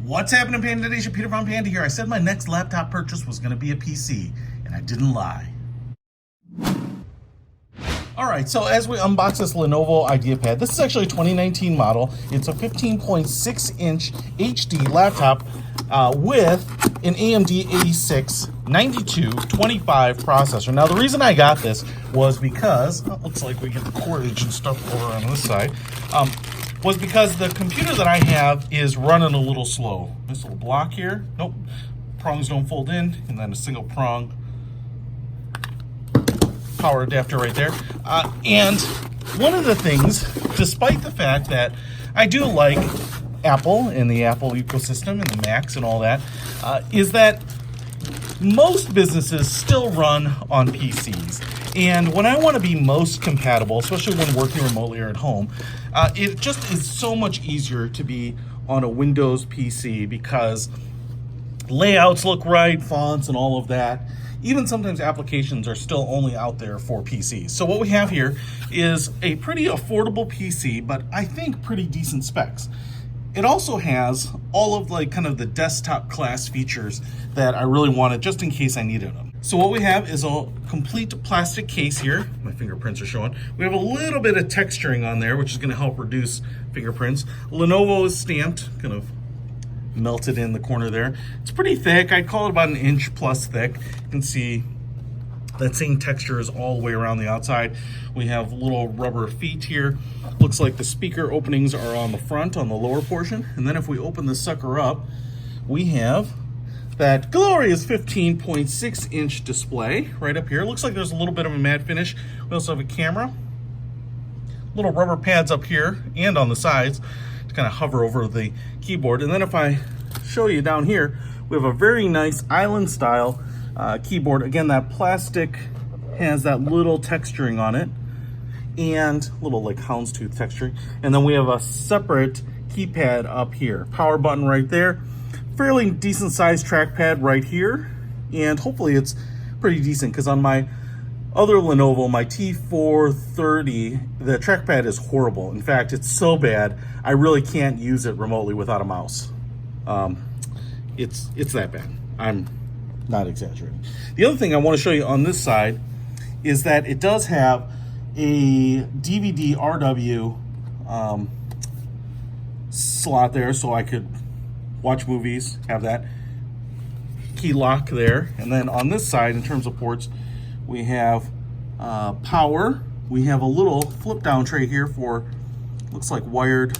What's happening, Panda Nation? Peter Von Panda here. I said my next laptop purchase was going to be a PC, and I didn't lie. All right, so as we unbox this Lenovo Ideapad, this is actually a 2019 model. It's a 15.6-inch HD laptop with an AMD A6-9225 processor. Now, the reason I got this was because, well, it looks like we get the cordage and stuff over on this side, was because the computer that I have is running a little slow. This little block here, nope, prongs don't fold in, and then a single prong power adapter right there. And one of the things, despite the fact that I do like Apple and the Apple ecosystem and the Macs and all that, is that most businesses still run on PCs. And when I want to be most compatible, especially when working remotely or at home, it just is so much easier to be on a Windows PC because layouts look right, fonts and all of that. Even sometimes applications are still only out there for PCs. So what we have here is a pretty affordable PC, but I think pretty decent specs. It also has all of like kind of the desktop class features that I really wanted just in case I needed them. So what we have is a complete plastic case here. My fingerprints are showing. We have a little bit of texturing on there, which is going to help reduce fingerprints. Lenovo is stamped, kind of melted in the corner there. It's pretty thick. I'd call it about an inch plus thick. You can see that same texture is all the way around the outside. We have little rubber feet here. Looks like the speaker openings are on the front, on the lower portion. And then if we open this sucker up, we have that glorious 15.6-inch display right up here. Looks like there's a little bit of a matte finish. We also have a camera. Little rubber pads up here and on the sides to kind of hover over the keyboard. And then if I show you down here, we have a very nice island style keyboard. Again, that plastic has that little texturing on it and little like houndstooth texturing. And then we have a separate keypad up here. Power button right there. Fairly decent sized trackpad right here. And hopefully it's pretty decent because on my other Lenovo, my T430, the trackpad is horrible. In fact, it's so bad, I really can't use it remotely without a mouse. It's that bad. I'm not exaggerating. The other thing I want to show you on this side is that it does have a DVDRW slot there, so I could watch movies, have that key lock there. And then on this side, in terms of ports, we have power. We have a little flip down tray here for, looks like wired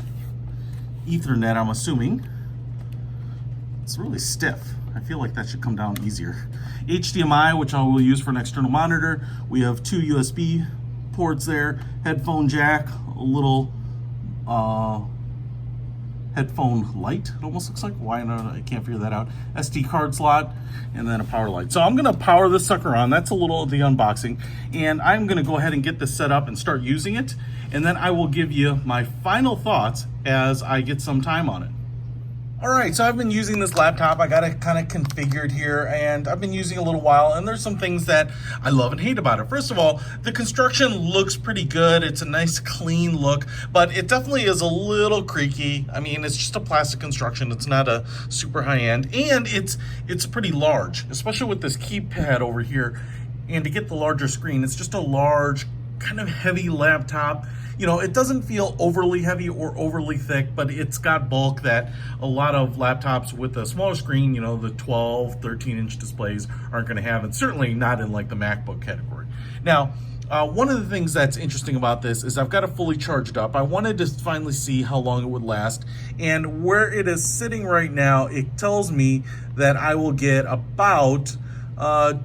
Ethernet, I'm assuming. It's really stiff. I feel like that should come down easier. HDMI, which I will use for an external monitor. We have two USB ports there, headphone jack, a little headphone light, it almost looks like. Why not? I can't figure that out. SD card slot, and then a power light. So I'm gonna power this sucker on. That's a little of the unboxing. And I'm gonna go ahead and get this set up and start using it. And then I will give you my final thoughts as I get some time on it. All right, so I've been using this laptop. I got it kind of configured here, and I've been using it a little while, and there's some things that I love and hate about it. First of all, the construction looks pretty good. It's a nice, clean look, but it definitely is a little creaky. I mean, it's just a plastic construction. It's not a super high-end, and it's pretty large, especially with this keypad over here. And to get the larger screen, it's just a large, kind of heavy laptop. You know, it doesn't feel overly heavy or overly thick, but it's got bulk that a lot of laptops with a smaller screen, you know, the 12, 13-inch displays aren't going to have, and certainly not in like the MacBook category. Now, one of the things that's interesting about this is I've got it fully charged up. I wanted to finally see how long it would last, and where it is sitting right now, it tells me that I will get about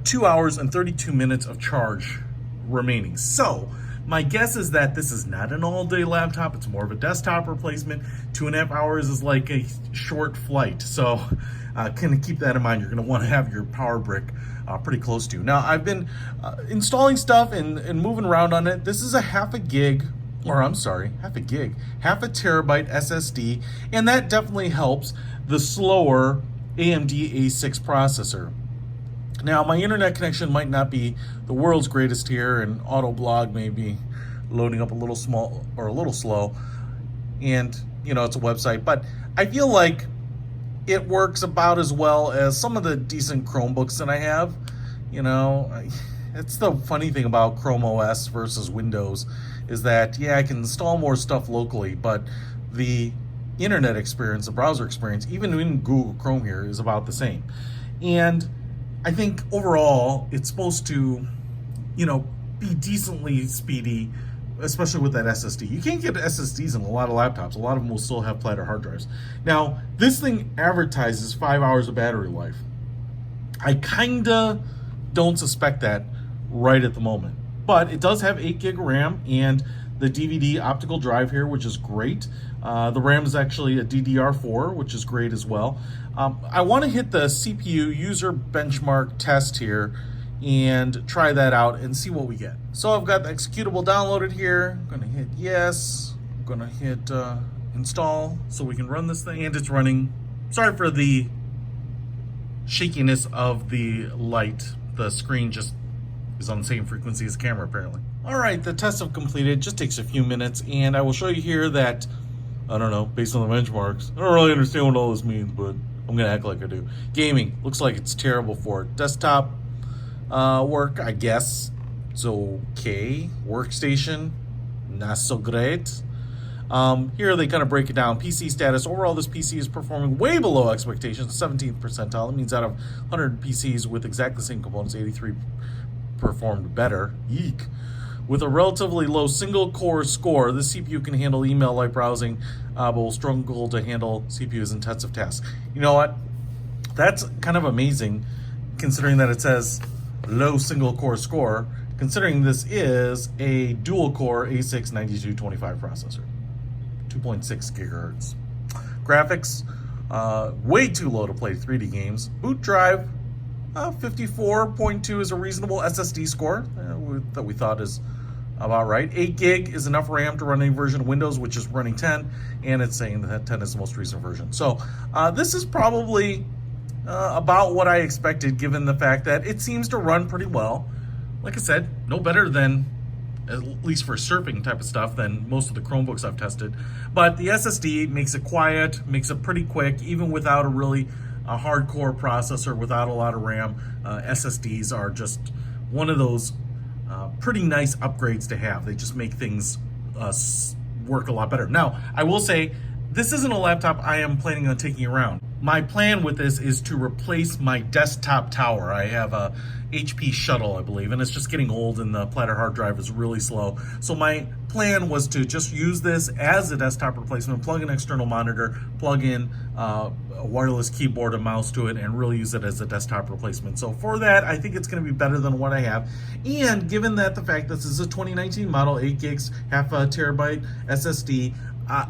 2 hours and 32 minutes of charge remaining. So my guess is that this is not an all-day laptop. It's more of a desktop replacement. 2.5 hours is like a short flight. So kind of keep that in mind. You're going to want to have your power brick pretty close to you. Now, I've been installing stuff and moving around on it. This is a half a terabyte SSD, and that definitely helps the slower AMD A6 processor. Now, my internet connection might not be the world's greatest here, and Autoblog may be loading up a little small or a little slow, and you know, it's a website, but I feel like it works about as well as some of the decent Chromebooks that I have. You know, it's the funny thing about Chrome OS versus Windows is that, yeah, I can install more stuff locally, but the internet experience, the browser experience, even in Google Chrome here, is about the same. And I think overall, it's supposed to, you know, be decently speedy, especially with that SSD. You can't get SSDs in a lot of laptops. A lot of them will still have platter hard drives. Now, this thing advertises 5 hours of battery life. I kinda don't suspect that right at the moment, but it does have 8 gig of RAM and the DVD optical drive here, which is great. The RAM is actually a DDR4, which is great as well. I want to hit the CPU user benchmark test here and try that out and see what we get. So I've got the executable downloaded here. I'm gonna hit yes. I'm gonna hit install so we can run this thing, and it's running. Sorry for the shakiness of the light. The screen just is on the same frequency as the camera apparently. All right, the tests have completed. It just takes a few minutes, and I will show you here that, I don't know, based on the benchmarks, I don't really understand what all this means, but I'm gonna act like I do. Gaming, looks like it's terrible for it. Desktop work, I guess it's okay. Workstation, not so great. Here they kind of break it down. PC status, overall this PC is performing way below expectations, 17th percentile. It means out of 100 PCs with exactly the same components, 83 performed better. Yeek. With a relatively low single core score, this CPU can handle email-like browsing, but will struggle to handle CPU's intensive tasks. You know what? That's kind of amazing, considering that it says low single core score, considering this is a dual core A6-9225 processor, 2.6 gigahertz. Graphics, way too low to play 3D games. Boot drive, 54.2 is a reasonable SSD score that we thought is about right. 8 gig is enough RAM to run any version of Windows, which is running 10, and it's saying that 10 is the most recent version. So this is probably about what I expected, given the fact that it seems to run pretty well. Like I said, no better than, at least for surfing type of stuff, than most of the Chromebooks I've tested. But the SSD makes it quiet, makes it pretty quick, even without a hardcore processor, without a lot of RAM. SSDs are just one of those pretty nice upgrades to have. They just make things work a lot better. Now, I will say, this isn't a laptop I am planning on taking around. My plan with this is to replace my desktop tower. I have a HP Shuttle, I believe, and it's just getting old and the platter hard drive is really slow. So my plan was to just use this as a desktop replacement, plug an external monitor, plug in a wireless keyboard and mouse to it, and really use it as a desktop replacement. So for that, I think it's going to be better than what I have. And given that the fact this is a 2019 model, 8 gigs, half a terabyte SSD,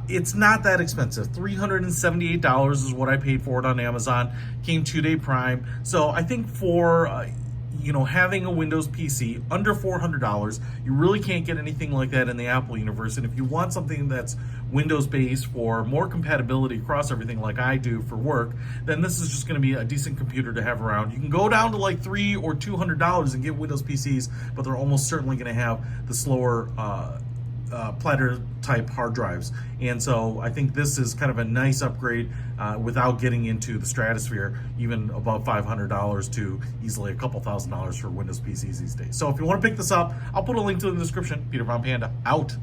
it's not that expensive. $378 is what I paid for it on Amazon. Came 2-day Prime. So I think for you know, having a Windows PC under $400, you really can't get anything like that in the Apple universe. And if you want something that's Windows based for more compatibility across everything like I do for work, then this is just going to be a decent computer to have around. You can go down to like $300 or $200 and get Windows PCs, but they're almost certainly going to have the slower platter type hard drives. And so I think this is kind of a nice upgrade without getting into the stratosphere, even above $500 to easily a couple $1,000s for Windows PCs these days. So if you want to pick this up, I'll put a link to it in the description. Peter Von Panda out.